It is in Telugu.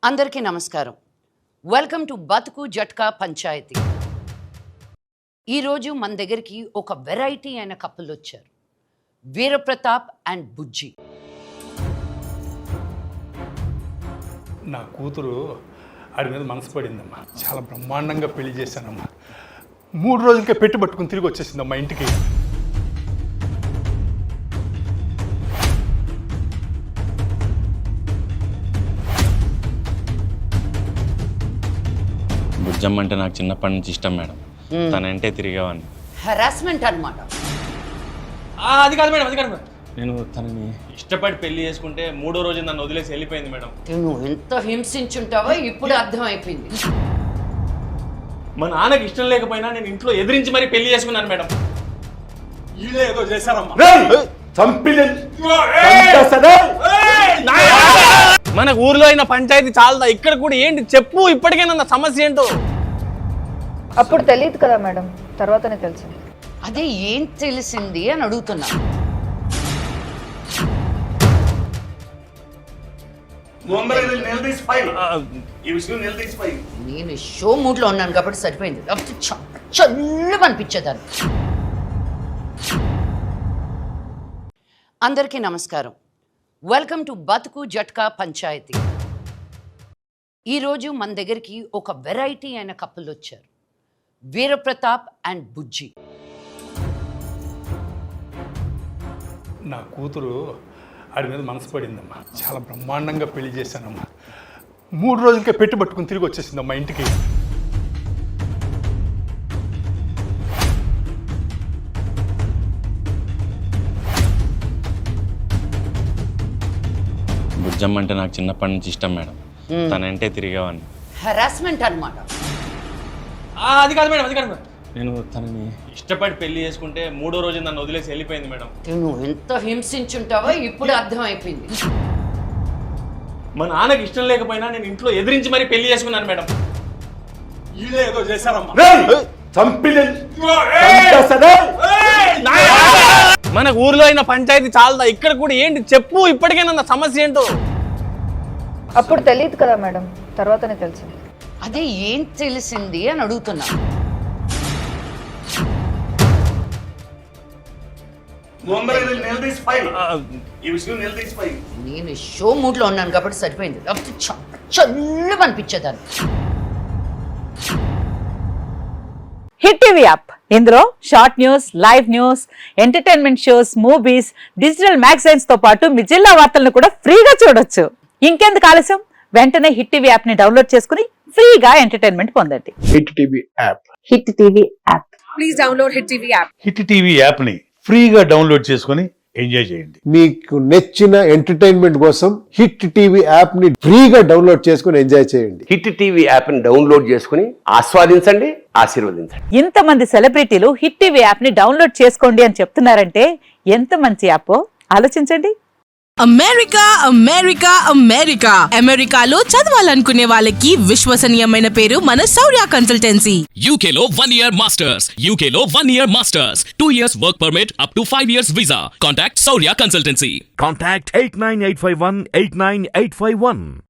అందరికీ నమస్కారం. వెల్కమ్ టు బతుకు జట్కా పంచాయతీ. ఈరోజు మన దగ్గరికి ఒక వెరైటీ అయిన కపుల్ వచ్చారు, వీరప్రతాప్ అండ్ బుజ్జి. నా కూతురు ఆడి మీద మనసు పడిందమ్మా. చాలా బ్రహ్మాండంగా పెళ్లి చేశానమ్మా. 3 రోజులకే పెట్టి పట్టుకుని తిరిగి వచ్చేసిందమ్మా ఇంటికి. బుజ్జమ్మ అంటే నాకు చిన్నప్పటి నుంచి ఇష్టం మేడం. తనంటే తిరిగేవాడిని. హెరాస్మెంట్ అన్నమాట. అది కాదు మేడం, అది కాదు మేడం. నేను తనని ఇష్టపడి పెళ్లి చేసుకుంటే 3వ రోజు నన్ను వదిలేసి వెళ్ళిపోయింది మేడం. నువ్వు ఎంత హింసించుంటావో ఇప్పుడు అర్థమైపోయింది. మా నాన్నకి ఇష్టం లేకపోయినా నేను ఇంట్లో ఎదిరించి మరీ పెళ్లి చేసుకున్నాను మేడం. వీళ్ళే ఏదో చేశారమ్మా. మన ఊర్లో అయిన పంచాయతీ చాలదా, ఇక్కడ కూడా ఏంటి చెప్పు, ఇప్పటికైనా నా సమస్య ఏంటో. అప్పుడు తెలియదు కదా మేడం, తర్వాతనే తెలిసింది. అదే ఏం తెలిసింది అని అడుగుతున్నా. నేను షో మూడ్ లో ఉన్నాను కాబట్టి సరిపోయింది, చల్లు అనిపించేదాన్ని. అందరికీ నమస్కారం. వెల్కమ్ టు బతుకు జట్కా పంచాయతీ. ఈరోజు మన దగ్గరికి ఒక వెరైటీ అయిన కపుల్ వచ్చారు, వీరప్రతాప్ అండ్ బుజ్జి. నా కూతురు ఆడి మీద మనసు పడిందమ్మా. చాలా బ్రహ్మాండంగా పెళ్లి చేశానమ్మా. 3 రోజులకే పెట్టి పట్టుకుని తిరిగి వచ్చేసిందమ్మా ఇంటికి. బుజ్జమ్మ అంటే నాకు చిన్నప్పటి నుంచి ఇష్టం మేడం. తనంటే తిరిగేవాడిని. హెరాస్మెంట్ అన్నమాట. అది కాదు మేడం, అది కాదు మేడం. నేను తనని ఇష్టపడి పెళ్లి చేసుకుంటే 3వ రోజు నన్ను వదిలేసి వెళ్ళిపోయింది మేడం. నువ్వు ఎంత హింసించుంటావో ఇప్పుడు అర్థమైపోయింది. మా నాన్నకి ఇష్టం లేకపోయినా నేను ఇంట్లో ఎదిరించి మరీ పెళ్లి చేసుకున్నాను మేడం. వీళ్ళే ఏదో చేశారమ్మా. మన ఊర్లో అయిన పంచాయతీ చాలదా, ఇక్కడ కూడా ఏంటి చెప్పు, ఇప్పటికైనా నా సమస్య ఏంటో. అప్పుడు తెలియదు కదా మేడం, తర్వాతనే తెలిసింది. అదే ఏం తెలిసింది అని అడుగుతున్నా. నేను షో మూడ్ లో ఉన్నాను కాబట్టి సరిపోయింది, చల్లు అనిపించేదాన్ని. హిట్ టీవీ యాప్, ఇందులో short news, live news, entertainment shows, movies, digital magazines తో పాటు మీ జిల్లా వార్తలను కూడా ఫ్రీగా చూడొచ్చు. ఇంకెందుకు ఆలస్యం, వెంటనే హిట్ టీవీ యాప్ ని డౌన్లోడ్ చేసుకుని ఫ్రీగా ఎంటర్టైన్మెంట్ పొందండి. Hit TV app. Hit TV app. Please download hit TV app. Hit TV app ని ఫ్రీగా డౌన్లోడ్ చేసుకుని ఎంజాయ్ చేయండి. మీకు నచ్చిన ఎంటర్టైన్మెంట్ కోసం హిట్ టీవీ యాప్ ని ఫ్రీగా డౌన్లోడ్ చేసుకుని ఎంజాయ్ చేయండి. హిట్ టీవీ యాప్ ని డౌన్లోడ్ చేసుకుని ఆస్వాదించండి, ఆశీర్వదించండి. ఇంతమంది సెలబ్రిటీలు హిట్ టీవీ యాప్ ని డౌన్లోడ్ చేసుకోండి అని చెప్తున్నారంటే ఎంత మంచి యాప్ ఆలోచించండి. అమెరికా అమెరికా అమెరికా అమెరికాలో చదవాలనుకునే వాళ్ళకి విశ్వసనీయమైన పేరు మన శౌర్య కన్సల్టెన్సీ. UK లో 1 year masters. UK లో 1 year masters. 2 years work permit up to 5 years visa. Contact Saurya Consultancy. Contact 89851 89851.